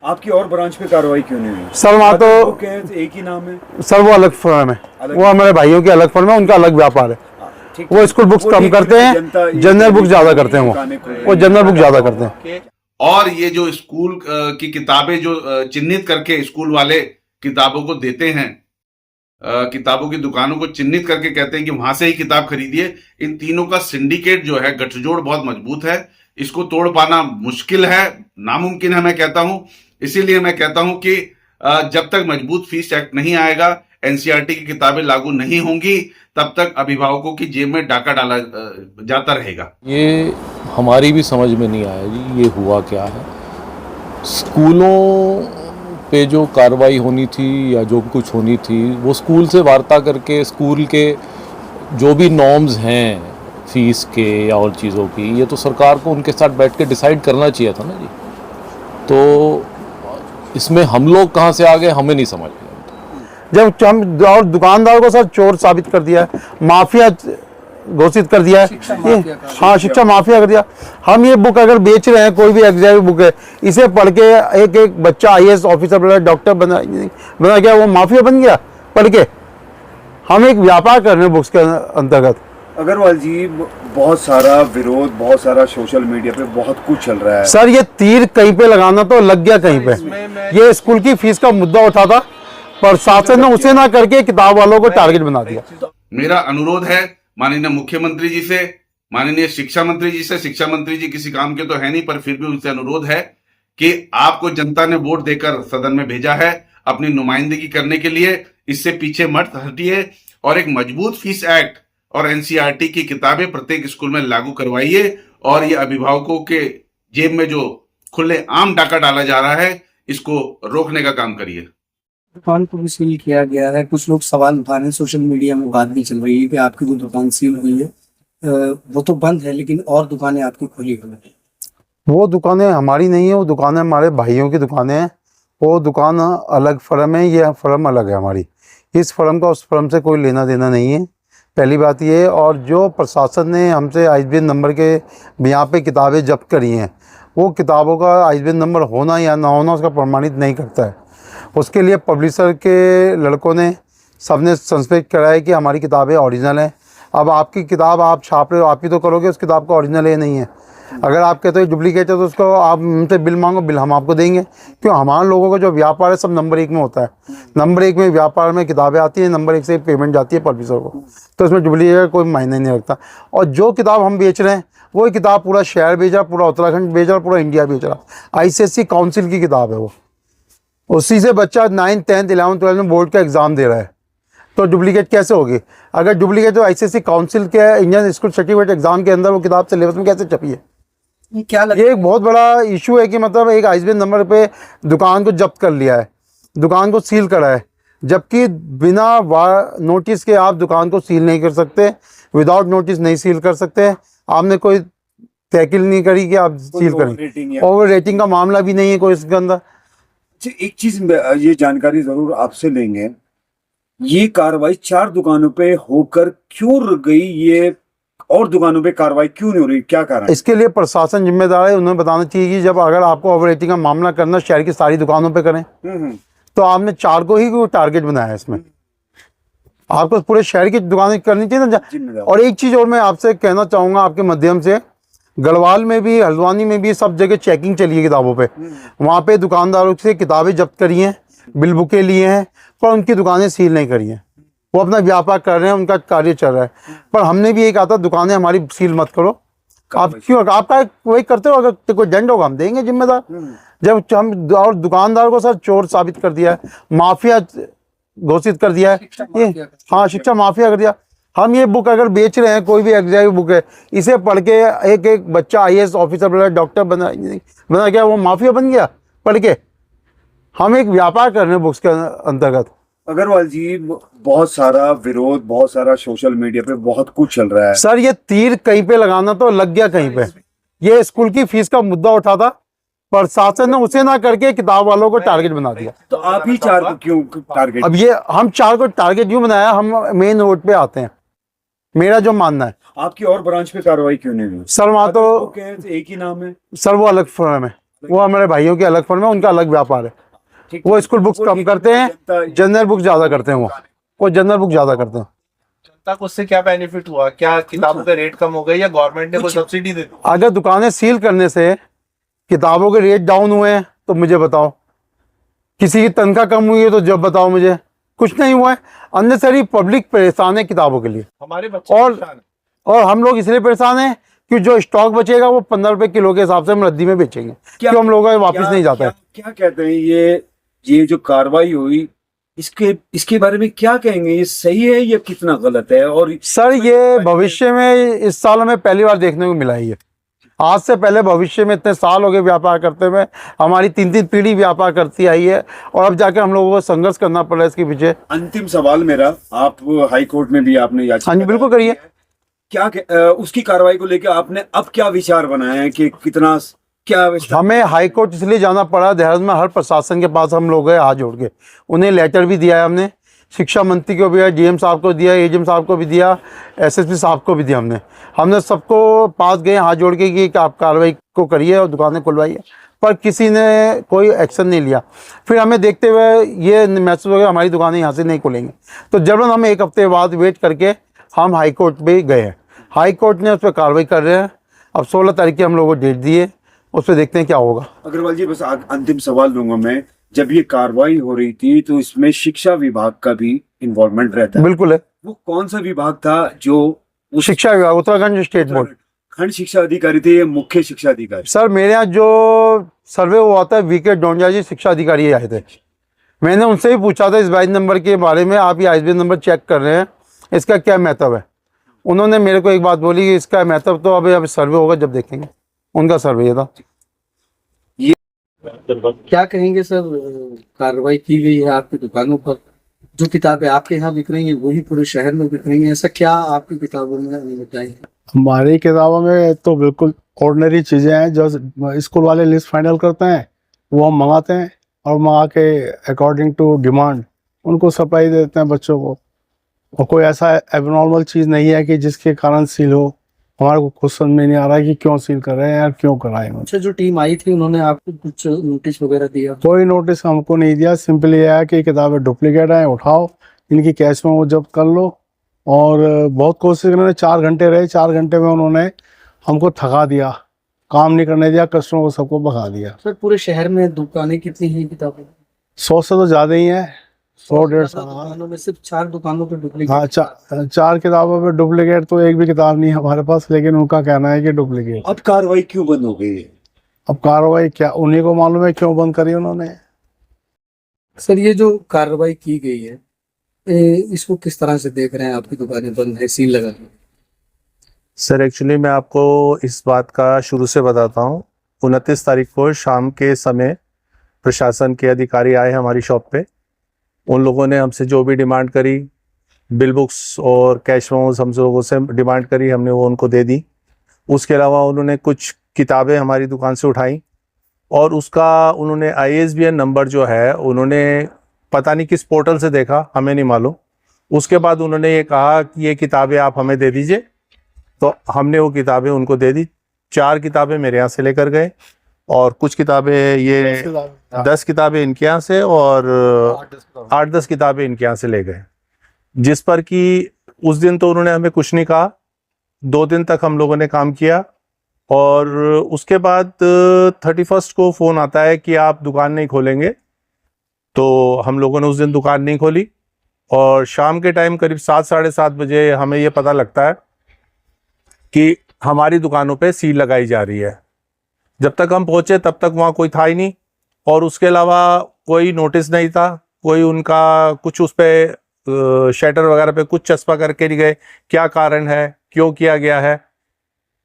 आपकी और ब्रांच पे कार्रवाई क्यों नहीं हुई? सर वहाँ तो एक ही नाम है सर, वो अलग फर्म है, वो हमारे भाइयों की अलग फर्म है, उनका अलग व्यापार है। वो स्कूल बुक्स कम करते हैं, जनरल बुक ज्यादा करते हैं, वो जनरल बुक ज्यादा करते हैं। और ये जो स्कूल की किताबें जो चिन्हित करके स्कूल वाले किताबों को देते हैं, किताबों की दुकानों को चिन्हित करके कहते हैं कि वहां से ही किताब खरीदिए, इन तीनों का सिंडिकेट जो है, गठजोड़ बहुत मजबूत है। इसको तोड़ पाना मुश्किल है, नामुमकिन है मैं कहता हूं। इसीलिए मैं कहता हूं कि जब तक मजबूत फीस एक्ट नहीं आएगा, एनसीईआरटी की किताबें लागू नहीं होंगी, तब तक अभिभावकों की जेब में डाका डाला जाता रहेगा। ये हमारी भी समझ में नहीं आया जी, ये हुआ क्या है। स्कूलों पे जो कार्रवाई होनी थी या जो कुछ होनी थी, वो स्कूल से वार्ता करके स्कूल के जो भी नॉर्म्स हैं फीस के या और चीज़ों की, ये तो सरकार को उनके साथ बैठ के डिसाइड करना चाहिए था ना जी। तो इसमें हम लोग कहाँ से आ गए, हमें नहीं समझ आया। जब हम और दुकानदार को सर चोर साबित कर दिया है, माफिया घोषित कर दिया है, हाँ शिक्षा माफिया कर दिया। हम ये बुक अगर बेच रहे हैं, कोई भी एग्जाम बुक है, इसे पढ़ के एक एक बच्चा आईएएस ऑफिसर बना, डॉक्टर बना गया, वो माफिया बन गया पढ़ के। हम एक व्यापार कर रहे हैं बुक्स के अंतर्गत। अग्रवाल जी, बहुत सारा विरोध, बहुत सारा सोशल मीडिया पे बहुत कुछ चल रहा है सर। ये तीर कहीं पे लगाना तो लग गया कहीं पे। ये स्कूल की फीस का मुद्दा उठा था, प्रशासन ने उसे ना करके किताब वालों को टारगेट बना दिया। मेरा अनुरोध है माननीय मुख्यमंत्री जी से, माननीय शिक्षा मंत्री जी से। शिक्षा मंत्री जी किसी काम के तो है नहीं, पर फिर भी उनसे अनुरोध है कि आपको जनता ने वोट देकर सदन में भेजा है अपनी नुमाइंदगी करने के लिए, इससे पीछे मत हटिए और एक मजबूत फीस एक्ट और एनसीईआरटी की किताबें प्रत्येक स्कूल में लागू करवाइए। और ये अभिभावकों के जेब में जो खुले आम डाका डाला जा रहा है, इसको रोकने का काम करिए। दुकान को भी सील किया गया है। कुछ लोग सवाल उठा रहे हैं, सोशल मीडिया में बात भी चल रही है कि आपकी जो दुकान सील हुई है वो तो बंद है, लेकिन और दुकानें आपकी खुली हुई है। वो दुकानें हमारी नहीं है, वो दुकानें हमारे भाइयों की दुकानें हैं। वो दुकान अलग फर्म है, ये फर्म अलग है हमारी। इस फर्म का उस फर्म से कोई लेना देना नहीं है, पहली बात ये। और जो प्रशासन ने हमसे आईएसबीएन नंबर के यहाँ पे किताबें जब्त करी हैं, वो किताबों का आईएसबीएन नंबर होना या ना होना उसका प्रमाणित नहीं करता है। उसके लिए पब्लिशर के लड़कों ने सबने संस्पेक्ट कराया कि हमारी किताबें ओरिजिनल हैं। अब आपकी किताब आप छाप रहे हो, आप ही तो करोगे उस किताब का ओरिजिनल है नहीं है। अगर आप कहते हो डुप्लीकेट है तो उसको आप हमसे बिल मांगो, बिल हम आपको देंगे। क्यों, हमारे लोगों का जो व्यापार है सब नंबर 1 में होता है। नंबर 1 में व्यापार में किताबें आती हैं, नंबर 1 से पेमेंट जाती है पब्लिशर को, तो इसमें डुप्लीकेट कोई मायने नहीं रखता। और जो किताब हम बेच रहे हैं, वही किताब पूरा शहर बेच रहा, पूरा उत्तराखंड बेच रहा, पूरा इंडिया बेच रहा। आईसीएसई काउंसिल की किताब है वो, उसी से बच्चा 9th 10th 11th 12th में बोर्ड का एग्जाम दे रहा है, तो डुप्लीकेट कैसे होगी? अगर डुप्लीकेट तो आईसीएसई काउंसिल के इंडियन स्कूल सर्टिफिकेट एग्जाम के अंदर वो किताब सिलेबस में कैसे छपी है? क्या ये एक बहुत बड़ा इशू है कि मतलब एक आईएसबीएन नंबर पे दुकान को जब्त कर लिया है, दुकान को सील करा है, जबकि बिना नोटिस के आप दुकान को सील नहीं कर सकते, विदाउट नोटिस नहीं सील कर सकते। आपने कोई तहकील नहीं करी कि आप सील करें, ओवर रेटिंग का मामला भी नहीं है कोई इसके अंदर। एक चीज ये जानकारी जरूर आपसे लेंगे, ये कार्रवाई 4 दुकानों पे होकर क्यों रुक गई? ये और दुकानों पे कार्रवाई क्यों नहीं हो रही, क्या कारण? इसके लिए प्रशासन जिम्मेदार है, उन्हें बताना चाहिए कि जब अगर आपको ओवर रेटिंग का मामला करना शहर की सारी दुकानों पे करें, तो आपने 4 को ही टारगेट बनाया है। इसमें आपको पूरे शहर की दुकानें करनी चाहिए ना। और एक चीज और मैं आपसे कहना चाहूंगा आपके माध्यम से, गढ़वाल में भी, हल्द्वानी में भी सब जगह चेकिंग चली है किताबों पे। वहाँ पे दुकानदारों से किताबें जब्त करी हैं, बिल बुकें लिए हैं, पर उनकी दुकानें सील नहीं करी हैं। वो अपना व्यापार कर रहे हैं, उनका कार्य चल रहा है। पर हमने भी ये कहा था दुकानें हमारी सील मत करो। आप क्यों, आपका वही करते हो, अगर कोई दंड होगा हम देंगे जिम्मेदार। जब हम और दुकानदार को सर चोर साबित कर दिया है, माफिया घोषित कर दिया है, ये हाँ शिक्षा माफिया कर दिया। हम ये बुक अगर बेच रहे हैं, कोई भी एग्जाम बुक है, इसे पढ़ के एक एक बच्चा आईएएस ऑफिसर बना, डॉक्टर बना गया, वो माफिया बन गया पढ़ के। हम एक व्यापार कर रहे हैं बुक्स के अंतर्गत। अग्रवाल जी, बहुत सारा विरोध, बहुत सारा सोशल मीडिया पे बहुत कुछ चल रहा है सर। ये तीर कहीं पे लगाना तो लग गया कहीं पे। ये स्कूल की फीस का मुद्दा उठा था, प्रशासन ने उसे ना करके किताब वालों को टारगेट बना दिया। तो आप ही 4 को क्यों टारगेट? अब ये हम 4 को टारगेट क्यों बनाया? हम मेन रोड पे आते हैं, मेरा जो मानना है। आपकी और ब्रांच पे कार्रवाई क्यों नहीं हुई? सर वहाँ तो एक ही नाम है सर, वो अलग फर्म है, वो हमारे भाइयों की अलग फर्म है, उनका अलग व्यापार है। ठीक वो स्कूल बुक्स कम करते हैं, जनरल बुक ज़्यादा करते हैं। वो जनरल बुक ज़्यादा करते हैं। जनता को उससे क्या बेनिफिट हुआ? क्या किताबों के रेट कम हो गए या गवर्नमेंट ने कोई सब्सिडी दे दी? अगर दुकानें सील करने से किताबों के रेट डाउन हुए हैं तो मुझे बताओ, किसी की तनख्वाह कम हुई है तो जब बताओ मुझे। कुछ नहीं हुआ है। अननेसरी पब्लिक परेशान है किताबों के लिए, हमारे बच्चे और परेशान हैं। और हम लोग इसलिए परेशान हैं कि जो स्टॉक बचेगा वो 15 रुपए किलो के हिसाब से हम रद्दी में बेचेंगे, क्यों हम लोगों का वापस नहीं जाता है। क्या कहते हैं ये जो कार्रवाई हुई, इसके बारे में क्या कहेंगे? ये सही है या कितना गलत है? और सर ये भविष्य में इस साल हमें पहली बार देखने को मिला है। ये आज से पहले भविष्य में इतने साल हो गए व्यापार करते हुए, हमारी 3-3 पीढ़ी व्यापार करती आई है, और अब जाके हम लोगों को संघर्ष करना पड़ रहा है इसके पीछे। अंतिम सवाल मेरा, आप हाई कोर्ट में भी आपने याचिका, हाँ जी बिल्कुल करिए। उसकी कार्रवाई को लेकर आपने अब क्या विचार बनाया है कि कितना क्या हमें हाई कोर्ट इसलिए जाना पड़ा, देहरादून में हर प्रशासन के पास हम लोग गए हाथ जोड़ के, उन्हें लेटर भी दिया है हमने, शिक्षा मंत्री को भी दिया, डीएम साहब को दिया, एजीएम साहब को भी दिया, एसएसपी साहब को भी दिया। हमने सबको पास गए हाथ जोड़ के कि आप कार्रवाई को करिए और दुकानें खुलवाइए, पर किसी ने कोई एक्शन नहीं लिया। फिर हमें देखते हुए ये महसूस हो गया हमारी दुकानें यहाँ से नहीं खुलेंगी, तो जबरन हम 1 हफ्ते बाद वेट करके हम हाई कोर्ट पे गए हैं। हाई कोर्ट ने उस पर कार्रवाई कर रहे हैं। अब 16 तारीख की हम लोगों को डेट दी है, उस पर देखते हैं क्या होगा। अग्रवाल जी, बस अंतिम सवाल दूंगा मैं, जब ये कार्रवाई हो रही थी तो इसमें शिक्षा विभाग का भी इन्वॉल्वमेंट रहता है? बिल्कुल है। वो कौन सा विभाग था? जो शिक्षा विभाग, उत्तराखंड स्टेट बोर्ड। खंड शिक्षा अधिकारी थे या मुख्य शिक्षा अधिकारी? सर मेरे यहाँ जो सर्वे हुआ था वीके डोंजा जी शिक्षा अधिकारी आए थे, मैंने उनसे भी पूछा था इस 22 नंबर के बारे में, आप ये ISBN नंबर चेक कर रहे हैं, इसका क्या महत्व है। उन्होंने मेरे को एक बात बोली कि इसका महत्व तो अभी सर्वे होगा जब देखेंगे। उनका सर्वे ये था। क्या कहेंगे सर, कार्रवाई की गई है आपकी दुकानों पर, जो किताबें आपके यहाँ बिक रही हैं वही पूरे शहर में बिक रही हैं, ऐसा क्या आपकी किताबों में बताइए? हमारी किताबों में तो बिल्कुल ऑर्डिनरी चीज़ें हैं, जो स्कूल वाले लिस्ट फाइनल करते हैं वो हम मंगाते हैं, और मंगा के अकॉर्डिंग टू डिमांड उनको सप्लाई देते हैं बच्चों को। और कोई ऐसा एबनॉर्मल चीज़ नहीं है कि जिसके कारण सील हो। हमारे को खुद समझ में नहीं आ रहा है कि क्यों सील कर रहे हैं यार, क्यों कराए। अच्छा, जो टीम आई थी उन्होंने आपको कुछ नोटिस वगैरह दिया? कोई नोटिस हमको नहीं दिया, सिंपली यह है कि किताबें डुप्लीकेट हैं, उठाओ, इनकी कैश में वो जब्त कर लो। और बहुत कोशिश उन्होंने, 4 घंटे रहे, 4 घंटे में उन्होंने हमको थका दिया, काम नहीं करने दिया, कस्टमर को सबको भगा दिया। सर पूरे शहर में दुकानें कितनी हैं किताबों? 100 से तो ज़्यादा ही है, 100-150। दुकानों में सिर्फ 4 दुकानों पे डुप्लीकेट? हाँ, 4 किताबों पे डुप्लीकेट, तो एक भी किताब नहीं है हमारे पास, लेकिन उनका कहना है कि डुप्लीकेट। अब कार्रवाई क्यों बंद हो गई है? अब कार्रवाई क्या उन्हीं को मालूम है क्यों बंद करी उन्होंने। सर ये जो कार्रवाई की गई है, इसको किस तरह से देख रहे हैं? आपकी दुकानें बंद है, सील लगा दी। सर एक्चुअली मैं आपको इस बात का शुरू से बताता हूँ। 29 तारीख को शाम के समय प्रशासन के अधिकारी आए हमारी शॉप पे। उन लोगों ने हमसे जो भी डिमांड करी, बिल बुक्स और कैश मेमोज हम लोगों से डिमांड करी, हमने वो उनको दे दी। उसके अलावा उन्होंने कुछ किताबें हमारी दुकान से उठाई, और उसका उन्होंने ISBN नंबर जो है उन्होंने पता नहीं किस पोर्टल से देखा, हमें नहीं मालूम। उसके बाद उन्होंने ये कहा कि ये किताबें आप हमें दे दीजिए, तो हमने वो किताबें उनको दे दी। 4 किताबें मेरे यहाँ से लेकर गए, और कुछ किताबें, ये 10 किताबें इनके यहाँ से, और 8-10 किताबें इनके यहाँ से ले गए। जिस पर कि उस दिन तो उन्होंने हमें कुछ नहीं कहा, 2 दिन तक हम लोगों ने काम किया, और उसके बाद 31 को फ़ोन आता है कि आप दुकान नहीं खोलेंगे। तो हम लोगों ने उस दिन दुकान नहीं खोली, और शाम के टाइम करीब 7-7:30 बजे हमें ये पता लगता है कि हमारी दुकानों पे सील लगाई जा रही है। जब तक हम पहुंचे तब तक वहाँ कोई था ही नहीं, और उसके अलावा कोई नोटिस नहीं था, कोई उनका कुछ उस पर शटर वगैरह पे कुछ चस्पा करके नहीं गए, क्या कारण है, क्यों किया गया है।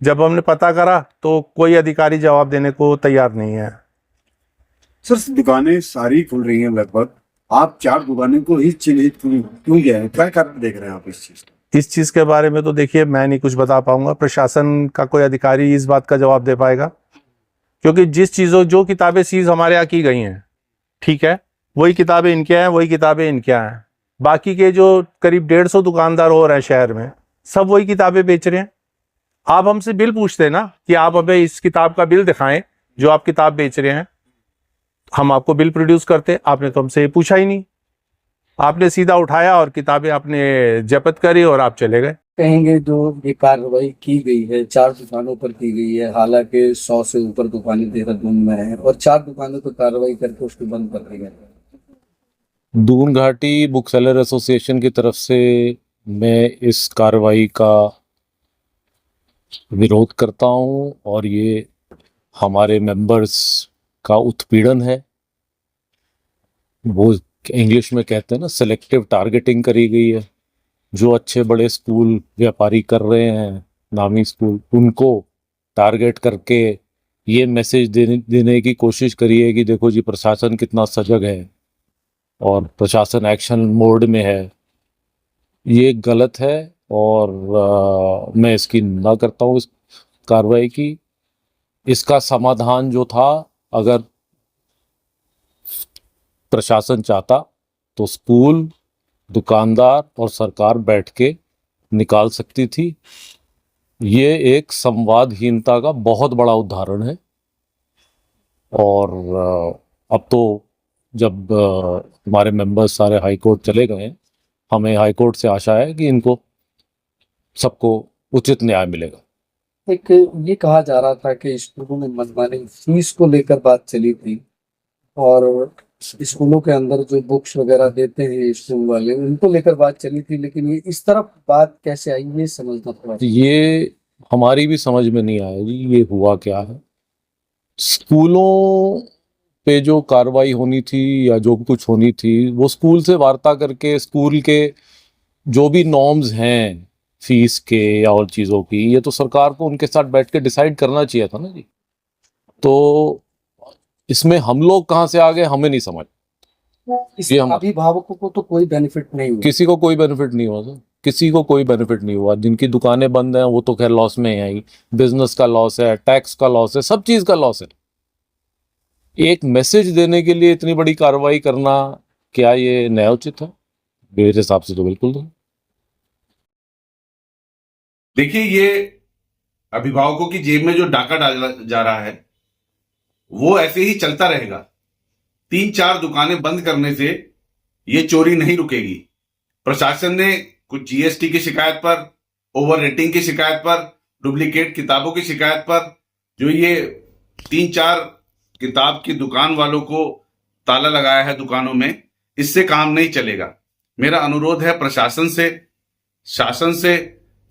जब हमने पता करा तो कोई अधिकारी जवाब देने को तैयार नहीं है। सर दुकानें सारी खुल रही हैं लगभग, आप 4 दुकानें को ही चिन्हित क्यों गए हैं? क्या कारण देख रहे हैं आप इस चीज? इस चीज़ के बारे में तो देखिए मैं नहीं कुछ बता पाऊंगा, प्रशासन का कोई अधिकारी इस बात का जवाब दे पाएगा। क्योंकि जो किताबें सीज हमारे यहाँ की गई हैं, ठीक है, वही किताबें इनके हैं, वही किताबें इनके यहाँ हैं। बाकी के जो करीब 150 दुकानदार हो रहे हैं शहर में, सब वही किताबें बेच रहे हैं। आप हमसे बिल पूछते ना कि आप हमें इस किताब का बिल दिखाएं, जो आप किताब बेच रहे हैं, हम आपको बिल प्रोड्यूस करते, आपने तो हमसे ये पूछा ही नहीं। आपने सीधा उठाया और किताबें आपने जब्त करी और आप चले गए। कहेंगे जो ये कार्रवाई की गई है 4 दुकानों पर की गई है, हालांकि 100 से ऊपर दुकानें देहरादून में हैं और 4 दुकानों पर कार्रवाई करके उसको बंद कर दिया गया। दून घाटी बुक सेलर एसोसिएशन की तरफ से मैं इस कार्रवाई का विरोध करता हूं और ये हमारे मेंबर्स का उत्पीड़न है। वो इंग्लिश में कहते हैं ना, सेलेक्टिव टारगेटिंग करी गई है। जो अच्छे बड़े स्कूल व्यापारी कर रहे हैं, नामी स्कूल, उनको टारगेट करके ये मैसेज देने की कोशिश करी है कि देखो जी प्रशासन कितना सजग है और प्रशासन एक्शन मोड में है। ये गलत है और मैं इसकी निंदा करता हूँ इस कार्रवाई की। इसका समाधान जो था, अगर प्रशासन चाहता तो स्कूल, दुकानदार और सरकार बैठ के निकाल सकती थी। ये एक संवादहीनता का बहुत बड़ा उदाहरण है। और अब तो जब हमारे मेंबर्स सारे हाई कोर्ट चले गए हैं, हमें हाई कोर्ट से आशा है कि इनको सबको उचित न्याय मिलेगा। एक ये कहा जा रहा था कि स्कूलों में मनमानी फीस को लेकर बात चली थी और स्कूलों के अंदर जो बुक्स वगैरह देते हैं स्कूल वाले, उनको लेकर बात चली थी, लेकिन ये इस तरफ बात कैसे आई ये समझना थोड़ा। ये हमारी भी समझ में नहीं आया जी, ये हुआ क्या है। स्कूलों पे जो कार्रवाई होनी थी या जो कुछ होनी थी, वो स्कूल से वार्ता करके स्कूल के जो भी नॉर्म्स हैं फीस के या और चीज़ों की, ये तो सरकार को उनके साथ बैठ के डिसाइड करना चाहिए था ना जी। तो इसमें हम लोग कहाँ से आ गए हमें नहीं समझ। इस ये हम अभिभावकों को तो कोई बेनिफिट नहीं हुआ। किसी को कोई बेनिफिट नहीं हुआ सर, किसी को कोई बेनिफिट नहीं हुआ। जिनकी दुकानें बंद हैं वो तो खैर लॉस में है ही, बिजनेस का लॉस है, टैक्स का लॉस है, सब चीज़ का लॉस है। एक मैसेज देने के लिए इतनी बड़ी कार्रवाई करना, क्या ये न्यायोचित है? मेरे हिसाब से तो बिल्कुल नहीं। देखिए, ये अभिभावकों की जेब में जो डाका डाला जा रहा है वो ऐसे ही चलता रहेगा। 3-4 दुकानें बंद करने से ये चोरी नहीं रुकेगी। प्रशासन ने कुछ जीएसटी की शिकायत पर, ओवर रेटिंग की शिकायत पर, डुप्लीकेट किताबों की शिकायत पर, जो ये 3-4 किताब की दुकान वालों को ताला लगाया है दुकानों में, इससे काम नहीं चलेगा। मेरा अनुरोध है प्रशासन से, शासन से,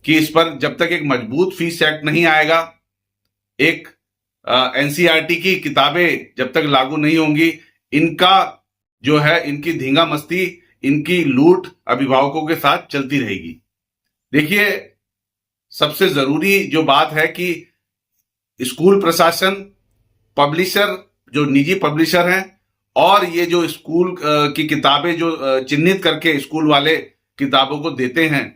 कि इस पर जब तक एक मजबूत फीस एक्ट नहीं आएगा, एक एनसीईआरटी की किताबें जब तक लागू नहीं होंगी, इनका जो है, इनकी धींगा मस्ती, इनकी लूट अभिभावकों के साथ चलती रहेगी। देखिए, सबसे जरूरी जो बात है कि स्कूल प्रशासन, पब्लिशर, जो निजी पब्लिशर हैं, और ये जो स्कूल की किताबें जो चिन्हित करके स्कूल वाले किताबों को देते हैं,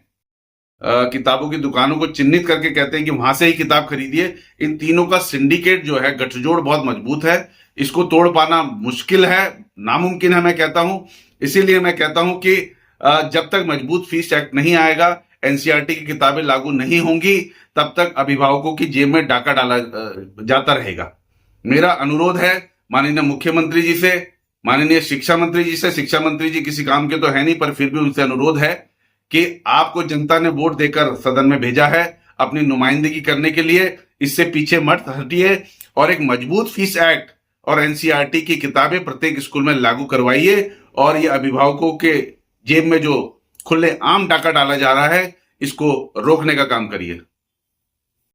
किताबों की दुकानों को चिन्हित करके कहते हैं कि वहां से ही किताब खरीदिए, इन तीनों का सिंडिकेट जो है, गठजोड़ बहुत मजबूत है। इसको तोड़ पाना मुश्किल है, नामुमकिन है मैं कहता हूं। इसीलिए मैं कहता हूं कि जब तक मजबूत फीस एक्ट नहीं आएगा, एनसीईआरटी की किताबें लागू नहीं होंगी, तब तक अभिभावकों की जेब में डाका डाला जाता रहेगा। मेरा अनुरोध है माननीय मुख्यमंत्री जी से, माननीय शिक्षा मंत्री जी से, शिक्षा मंत्री जी किसी काम के तो है नहीं, पर फिर भी उनसे अनुरोध है कि आपको जनता ने वोट देकर सदन में भेजा है अपनी नुमाइंदगी करने के लिए, इससे पीछे मत हटिए और एक मजबूत फीस एक्ट और एनसीईआरटी की किताबें प्रत्येक स्कूल में लागू करवाइए और ये अभिभावकों के जेब में जो खुले आम डाका डाला जा रहा है, इसको रोकने का काम करिए।